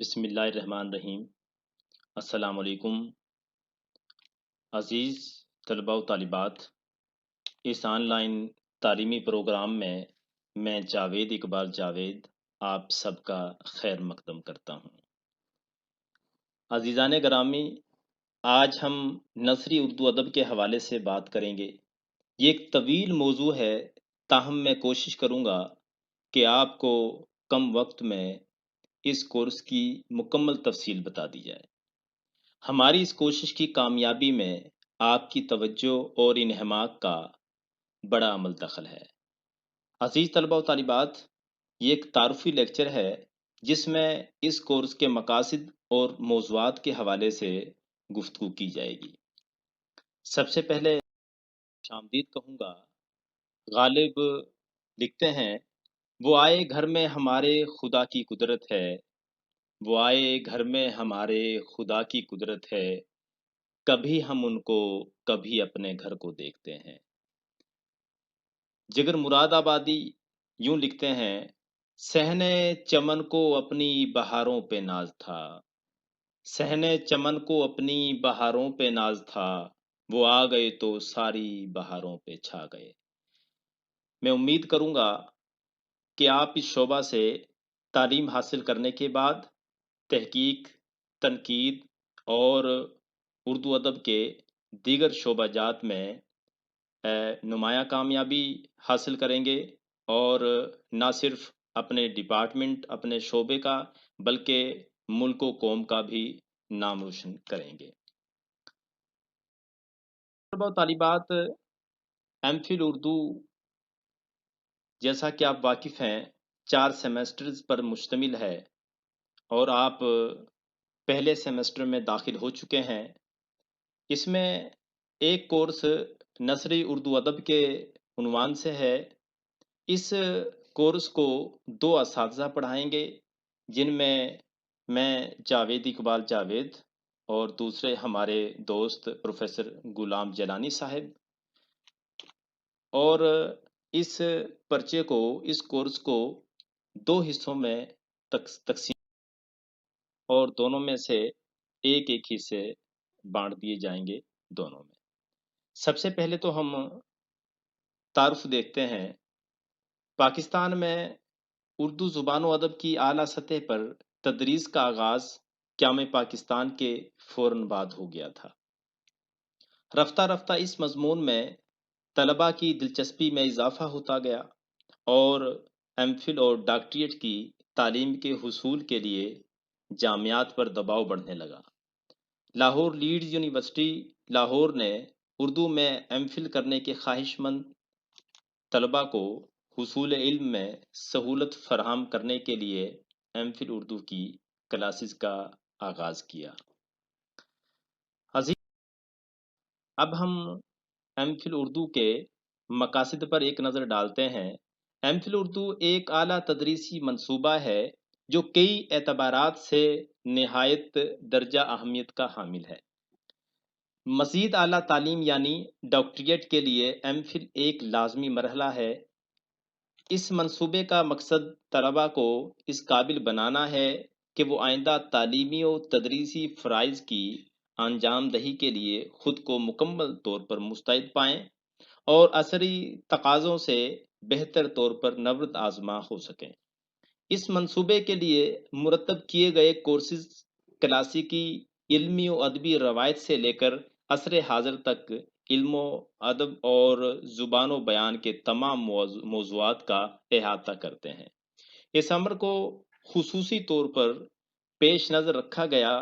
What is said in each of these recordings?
بسم اللہ الرحمن الرحیم۔ السلام علیکم عزیز طلباء و طالبات، اس آن لائن تعلیمی پروگرام میں جاوید اقبال جاوید آپ سب کا خیر مقدم کرتا ہوں۔ عزیزان گرامی، آج ہم نثری اردو ادب کے حوالے سے بات کریں گے۔ یہ ایک طویل موضوع ہے، تاہم میں کوشش کروں گا کہ آپ کو کم وقت میں اس کورس کی مکمل تفصیل بتا دی جائے۔ ہماری اس کوشش کی کامیابی میں آپ کی توجہ اور انہماک کا بڑا عمل دخل ہے۔ عزیز طلباء و طالبات، یہ ایک تعارفی لیکچر ہے جس میں اس کورس کے مقاصد اور موضوعات کے حوالے سے گفتگو کی جائے گی۔ سب سے پہلے خوش آمدید کہوں گا۔ غالب لکھتے ہیں، وہ آئے گھر میں ہمارے خدا کی قدرت ہے، وہ آئے گھر میں ہمارے خدا کی قدرت ہے، کبھی ہم ان کو کبھی اپنے گھر کو دیکھتے ہیں۔ جگر مراد آبادی یوں لکھتے ہیں، صحنے چمن کو اپنی بہاروں پہ ناز تھا، صحنے چمن کو اپنی بہاروں پہ ناز تھا، وہ آ گئے تو ساری بہاروں پہ چھا گئے۔ میں امید کروں گا کہ آپ اس شعبہ سے تعلیم حاصل کرنے کے بعد تحقیق، تنقید اور اردو ادب کے دیگر شعبہ جات میں نمایاں کامیابی حاصل کریں گے، اور نہ صرف اپنے ڈپارٹمنٹ، اپنے شعبے کا، بلکہ ملک و قوم کا بھی نام روشن کریں گے۔ طلباء و طالبات، ایم فل اردو جیسا کہ آپ واقف ہیں 4 سیمیسٹرز پر مشتمل ہے، اور آپ پہلے سیمیسٹر میں داخل ہو چکے ہیں۔ اس میں ایک کورس نثری اردو ادب کے عنوان سے ہے۔ اس کورس کو 2 اساتذہ پڑھائیں گے، جن میں جاوید اقبال جاوید اور دوسرے ہمارے دوست پروفیسر غلام جیلانی صاحب۔ اور اس پرچے کو، اس کورس کو 2 حصوں میں تقسیم، اور دونوں میں سے ایک ایک حصے بانٹ دیے جائیں گے دونوں میں۔ سب سے پہلے تو ہم تعارف دیکھتے ہیں۔ پاکستان میں اردو زبان و ادب کی اعلیٰ سطح پر تدریس کا آغاز قیام پاکستان کے فوراً بعد ہو گیا تھا۔ رفتہ رفتہ اس مضمون میں طلباء کی دلچسپی میں اضافہ ہوتا گیا، اور ایم فل اور ڈاکٹریٹ کی تعلیم کے حصول کے لیے جامعات پر دباؤ بڑھنے لگا۔ لاہور لیڈز یونیورسٹی لاہور نے اردو میں ایم فل کرنے کے خواہش مند طلباء کو حصول علم میں سہولت فراہم کرنے کے لیے ایم فل اردو کی کلاسز کا آغاز کیا۔ عزیز، اب ہم ایم فل اردو کے مقاصد پر ایک نظر ڈالتے ہیں۔ ایم فل اردو ایک اعلیٰ تدریسی منصوبہ ہے جو کئی اعتبارات سے نہایت درجہ اہمیت کا حامل ہے۔ مزید اعلیٰ تعلیم یعنی ڈاکٹریٹ کے لیے ایم فل ایک لازمی مرحلہ ہے۔ اس منصوبے کا مقصد طلباء کو اس قابل بنانا ہے کہ وہ آئندہ تعلیمی و تدریسی فرائض کی انجام دہی کے لیے خود کو مکمل طور پر مستعد پائیں، اور عصری تقاضوں سے بہتر طور پر نورد آزما ہو سکیں۔ اس منصوبے کے لیے مرتب کیے گئے کورسز کلاسیکی علمی و ادبی روایت سے لے کر عصر حاضر تک علم و ادب اور زبان و بیان کے تمام موضوعات کا احاطہ کرتے ہیں۔ اس امر کو خصوصی طور پر پیش نظر رکھا گیا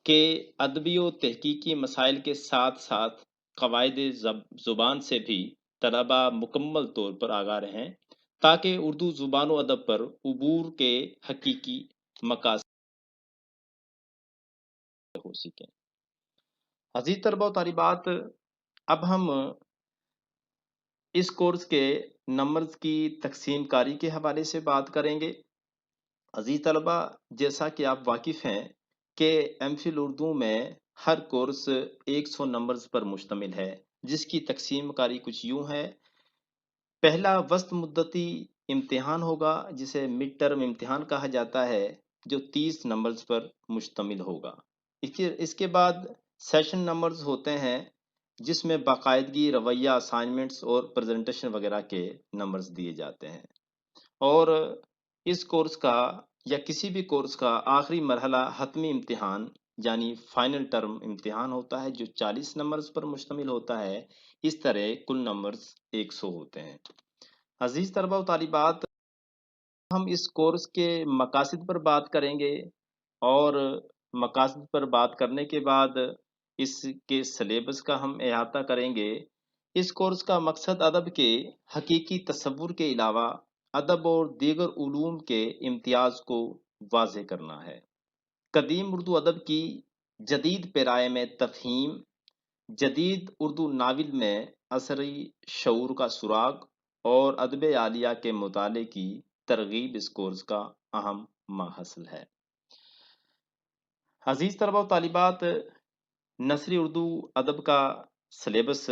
کہ ادبی و تحقیقی مسائل کے ساتھ ساتھ قواعد زبان سے بھی طلباء مکمل طور پر آگاہ رہیں، تاکہ اردو زبان و ادب پر عبور کے حقیقی مقاصد ہو سکیں۔ عزیز طلباء و طالبات، اب ہم اس کورس کے نمبرز کی تقسیم کاری کے حوالے سے بات کریں گے۔ عزیز طلباء، جیسا کہ آپ واقف ہیں کہ ایم فل اردو میں ہر کورس 100 نمبرز پر مشتمل ہے، جس کی تقسیم کاری کچھ یوں ہے۔ پہلا وسط مدتی امتحان ہوگا، جسے مڈ ٹرم امتحان کہا جاتا ہے، جو 30 نمبرز پر مشتمل ہوگا۔ اس کے بعد سیشن نمبرز ہوتے ہیں جس میں باقاعدگی، رویہ، اسائنمنٹس اور پریزنٹیشن وغیرہ کے نمبرز دیے جاتے ہیں۔ اور اس کورس کا یا کسی بھی کورس کا آخری مرحلہ حتمی امتحان یعنی فائنل ٹرم امتحان ہوتا ہے جو 40 نمبرز پر مشتمل ہوتا ہے۔ اس طرح کل نمبرز 100 ہوتے ہیں۔ عزیز طلباء و طالبات، ہم اس کورس کے مقاصد پر بات کریں گے، اور مقاصد پر بات کرنے کے بعد اس کے سلیبس کا ہم احاطہ کریں گے۔ اس کورس کا مقصد ادب کے حقیقی تصور کے علاوہ ادب اور دیگر علوم کے امتیاز کو واضح کرنا ہے۔ قدیم اردو ادب کی جدید پیرائے میں تفہیم، جدید اردو ناول میں عصری شعور کا سراغ اور ادب عالیہ کے مطالعے کی ترغیب اس کورس کا اہم ماحصل ہے۔ عزیز طلباء و طالبات، نثری اردو ادب کا سلیبس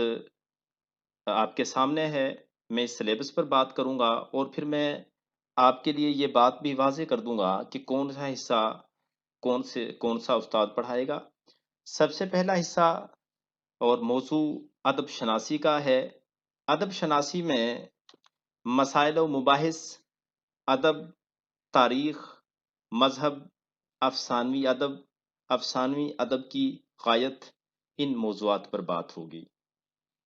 آپ کے سامنے ہے۔ میں اس سلیبس پر بات کروں گا اور پھر میں آپ کے لیے یہ بات بھی واضح کر دوں گا کہ کون سا حصہ کون سا استاد پڑھائے گا۔ سب سے پہلا حصہ اور موضوع ادب شناسی کا ہے۔ ادب شناسی میں مسائل و مباحث، ادب، تاریخ، مذہب، افسانوی ادب کی غایت، ان موضوعات پر بات ہوگی۔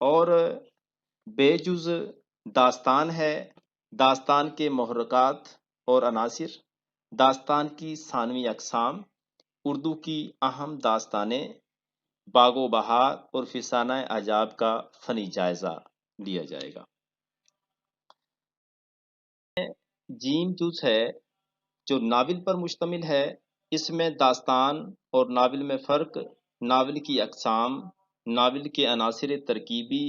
اور بے جز داستان ہے، داستان کے محرکات اور عناصر، داستان کی ثانوی اقسام، اردو کی اہم داستانیں، باغ و بہار اور فسانہ عجاب کا فنی جائزہ لیا جائے گا۔ جیم جز ہے جو ناول پر مشتمل ہے۔ اس میں داستان اور ناول میں فرق، ناول کی اقسام، ناول کے عناصر ترکیبی،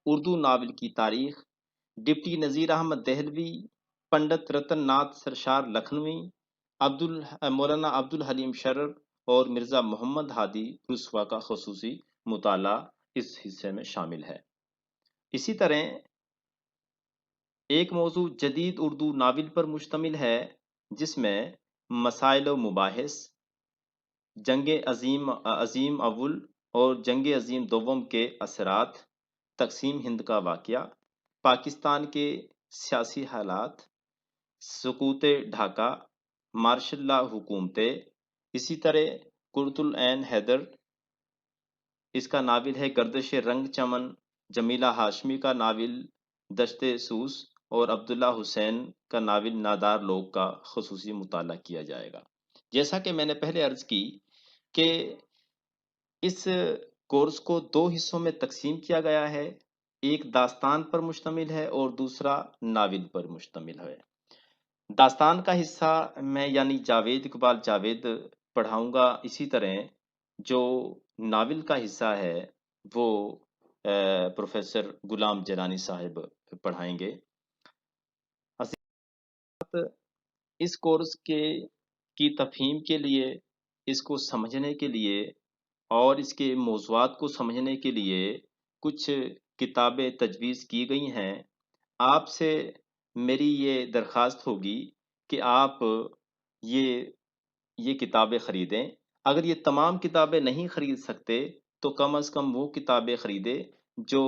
اردو ناول کی تاریخ، ڈپٹی نذیر احمد دہلوی، پنڈت رتن ناتھ سرشار لکھنوی، مولانا عبدالحلیم شرر اور مرزا محمد ہادی رسوا کا خصوصی مطالعہ اس حصے میں شامل ہے۔ اسی طرح ایک موضوع جدید اردو ناول پر مشتمل ہے جس میں مسائل و مباحث، جنگ عظیم اول اور جنگ عظیم دوم کے اثرات، تقسیم ہند کا واقعہ، پاکستان کے سیاسی حالات، سقوط ڈھاکہ، مارشل لا حکومتیں۔ اسی طرح قرۃ العین حیدر، اس کا ناول ہے گردش رنگ چمن، جمیلہ ہاشمی کا ناول دشت سوز اور عبداللہ حسین کا ناول نادار لوگ کا خصوصی مطالعہ کیا جائے گا۔ جیسا کہ میں نے پہلے عرض کی کہ اس کورس کو 2 حصوں میں تقسیم کیا گیا ہے، ایک داستان پر مشتمل ہے اور دوسرا ناول پر مشتمل ہے۔ داستان کا حصہ میں یعنی جاوید اقبال جاوید پڑھاؤں گا، اسی طرح جو ناول کا حصہ ہے وہ پروفیسر غلام جیلانی صاحب پڑھائیں گے۔ اس کورس کی تفہیم کے لیے، اس کو سمجھنے کے لیے اور اس کے موضوعات کو سمجھنے کے لیے کچھ کتابیں تجویز کی گئی ہیں۔ آپ سے میری یہ درخواست ہوگی کہ آپ یہ کتابیں خریدیں۔ اگر یہ تمام کتابیں نہیں خرید سکتے تو کم از کم وہ کتابیں خریدیں جو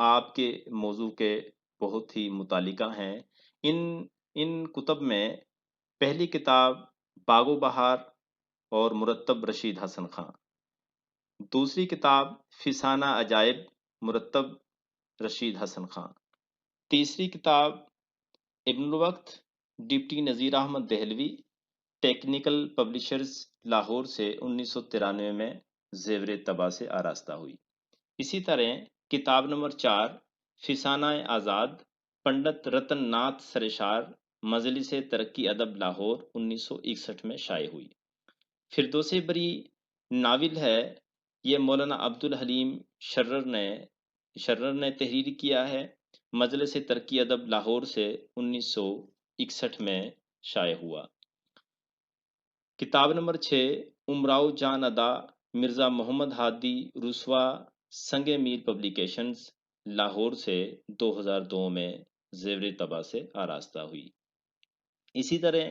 آپ کے موضوع کے بہت ہی متعلقہ ہیں۔ ان کتب میں پہلی کتاب باغ و بہار اور مرتب رشید حسن خان، دوسری کتاب فسانہ عجائب مرتب رشید حسن خان، تیسری کتاب Ibn Ulwaqt Deputy Nazir Ahmad Dehlvi, Technical Publishers Lahore سے 1993 میں زیور طبع سے آراستہ ہوئی۔ اسی طرح کتاب نمبر 4 فسانہ آزاد پنڈت رتن ناتھ سرشار مجلس ترقی ادب لاہور 1961 میں شائع ہوئی۔ فردوس بری ناول ہے، یہ مولانا عبدالحلیم شرر نے تحریر کیا ہے، مجلس ترقی ادب لاہور سے 1961 میں شائع ہوا۔ کتاب نمبر 6 امراؤ جان ادا مرزا محمد ہادی رسوا سنگ میر پبلیکیشنز لاہور سے 2002 میں زیور طبع سے آراستہ ہوئی۔ اسی طرح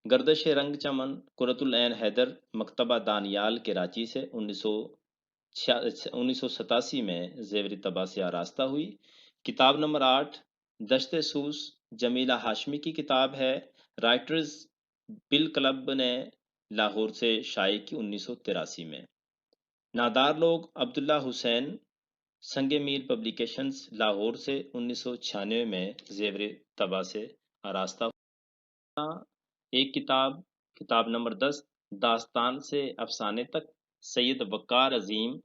گردش رنگ چمن قرۃ العین حیدر مکتبہ دانیال کراچی سے 1987 میں زیور طبع سے آراستہ ہوئی۔ کتاب نمبر 8 دشت سوس جمیلہ ہاشمی کی کتاب ہے، رائٹرز بل کلب نے لاہور سے شائع کی 1983 میں۔ نادار لوگ عبداللہ حسین سنگ میر پبلیکیشنز لاہور سے 1996 میں زیور طبع سے آراستہ ہوئی۔ ایک کتاب نمبر 10 داستان سے افسانے تک سید وقار عظیم،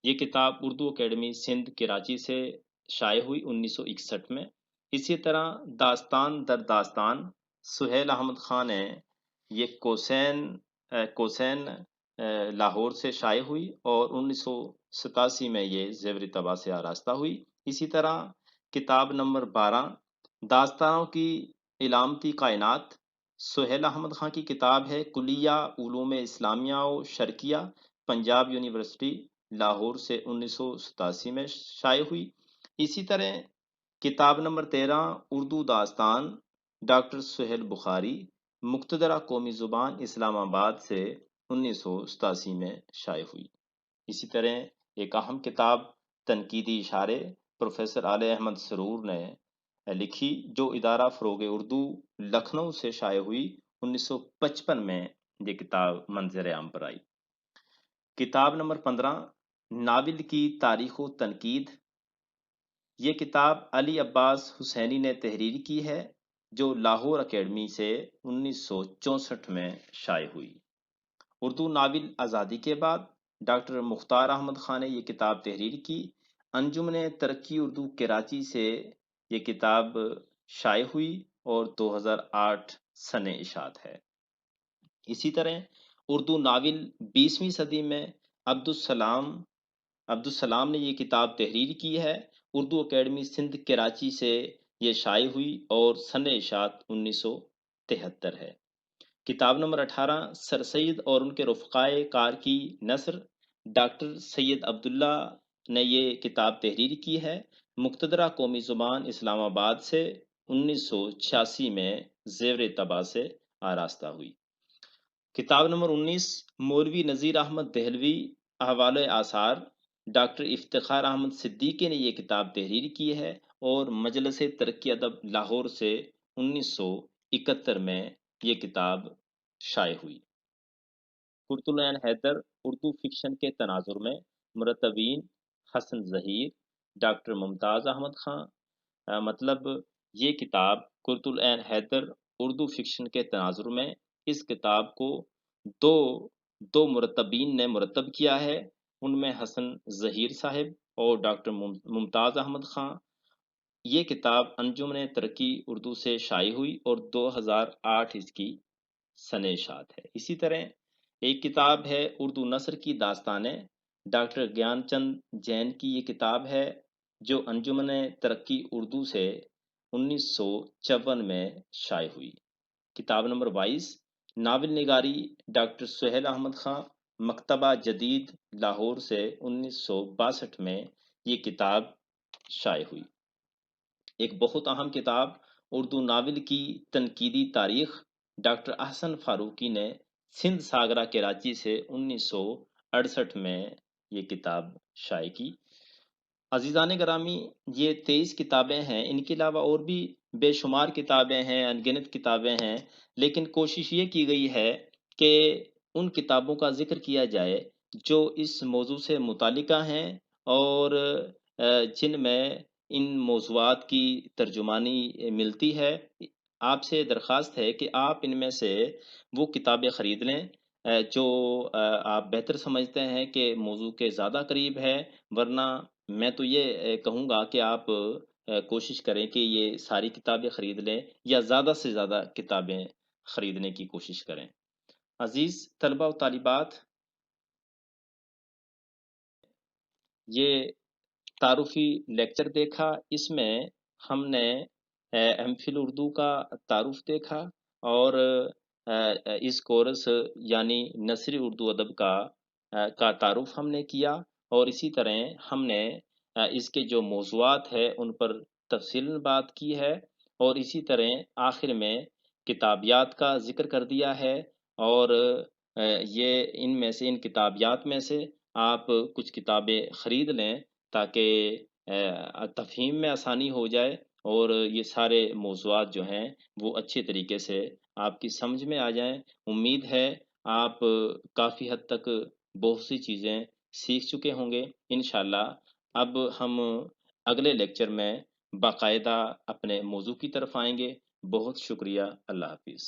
یہ کتاب اردو اکیڈمی سندھ کراچی سے شائع ہوئی 1961 میں۔ اسی طرح داستان در داستان سہیل احمد خان نے یہ کوسین لاہور سے شائع ہوئی اور 1987 میں یہ زیور طبع سے آراستہ ہوئی۔ اسی طرح کتاب نمبر 12 داستانوں کی علامتی کائنات سہیل احمد خان کی کتاب ہے، کلیہ علوم اسلامیہ و شرقیہ پنجاب یونیورسٹی لاہور سے 1987 میں شائع ہوئی۔ اسی طرح کتاب نمبر 13 اردو داستان ڈاکٹر سہیل بخاری مقتدرہ قومی زبان اسلام آباد سے 1987 میں شائع ہوئی۔ اسی طرح ایک اہم کتاب تنقیدی اشارے پروفیسر علی احمد سرور نے لکھی، جو ادارہ فروغ اردو لکھنؤ سے شائع ہوئی 1955 میں، یہ کتاب منظر عام پر آئی۔ کتاب نمبر 15 ناول کی تاریخ و تنقید، یہ کتاب علی عباس حسینی نے تحریر کی ہے، جو لاہور اکیڈمی سے 1964 میں شائع ہوئی۔ اردو ناول آزادی کے بعد ڈاکٹر مختار احمد خان نے یہ کتاب تحریر کی۔ انجمن ترقی اردو کراچی سے یہ کتاب شائع ہوئی اور 2008 سنِ اشاعت ہے۔ اسی طرح اردو ناول 20ویں صدی میں عبدالسلام نے یہ کتاب تحریر کی ہے، اردو اکیڈمی سندھ کراچی سے یہ شائع ہوئی اور سنِ اشاعت 1973 ہے۔ کتاب نمبر 18 سر سید اور ان کے رفقائے کار کی نثر، ڈاکٹر سید عبداللہ نے یہ کتاب تحریر کی ہے، مقتدرہ قومی زبان اسلام آباد سے 1986 میں زیور طبع سے آراستہ ہوئی۔ کتاب نمبر 19 مولوی نذیر احمد دہلوی احوال آثار، ڈاکٹر افتخار احمد صدیقی نے یہ کتاب تحریر کی ہے اور مجلس ترقی ادب لاہور سے 1971 میں یہ کتاب شائع ہوئی۔ قرۃ العین حیدر اردو فکشن کے تناظر میں، مرتبین حسن ظہیر، ڈاکٹر ممتاز احمد خان۔ مطلب یہ کتاب قرۃ العین حیدر اردو فکشن کے تناظر میں، اس کتاب کو دو مرتبین نے مرتب کیا ہے، ان میں حسن ظہیر صاحب اور ڈاکٹر ممتاز احمد خان۔ یہ کتاب انجمن ترقی اردو سے شائع ہوئی اور 2008 اس کی سنِ اشاعت ہے۔ اسی طرح ایک کتاب ہے اردو نثر کی داستانیں، ڈاکٹر گیان چند جین کی یہ کتاب ہے، جو انجمن ترقی اردو سے 1954 میں شائع ہوئی۔ کتاب نمبر 22 ناول نگاری ڈاکٹر سہیل احمد خان، مکتبہ جدید لاہور سے 1962 میں یہ کتاب شائع ہوئی۔ ایک بہت اہم کتاب اردو ناول کی تنقیدی تاریخ، ڈاکٹر احسن فاروقی نے سندھ ساگرہ کراچی سے 1968 میں یہ کتاب شائع کی۔ عزیزان گرامی، یہ 23 کتابیں ہیں، ان کے علاوہ اور بھی بے شمار کتابیں ہیں، ان گنت کتابیں ہیں، لیکن کوشش یہ کی گئی ہے کہ ان کتابوں کا ذکر کیا جائے جو اس موضوع سے متعلقہ ہیں اور جن میں ان موضوعات کی ترجمانی ملتی ہے۔ آپ سے درخواست ہے کہ آپ ان میں سے وہ کتابیں خرید لیں جو آپ بہتر سمجھتے ہیں کہ موضوع کے زیادہ قریب ہے، ورنہ میں تو یہ کہوں گا کہ آپ کوشش کریں کہ یہ ساری کتابیں خرید لیں یا زیادہ سے زیادہ کتابیں خریدنے کی کوشش کریں۔ عزیز طلبہ و طالبات، یہ تعارفی لیکچر دیکھا، اس میں ہم نے ایم فل اردو کا تعارف دیکھا اور اس کورس یعنی نثری اردو ادب کا تعارف ہم نے کیا، اور اسی طرح ہم نے اس کے جو موضوعات ہیں ان پر تفصیلاً بات کی ہے، اور اسی طرح آخر میں کتابیات کا ذکر کر دیا ہے، اور یہ ان کتابیات میں سے آپ کچھ کتابیں خرید لیں تاکہ تفہیم میں آسانی ہو جائے، اور یہ سارے موضوعات جو ہیں وہ اچھے طریقے سے آپ کی سمجھ میں آ جائیں۔ امید ہے آپ کافی حد تک بہت سی چیزیں سیکھ چکے ہوں گے انشاءاللہ۔ اب ہم اگلے لیکچر میں باقاعدہ اپنے موضوع کی طرف آئیں گے۔ بہت شکریہ، اللہ حافظ۔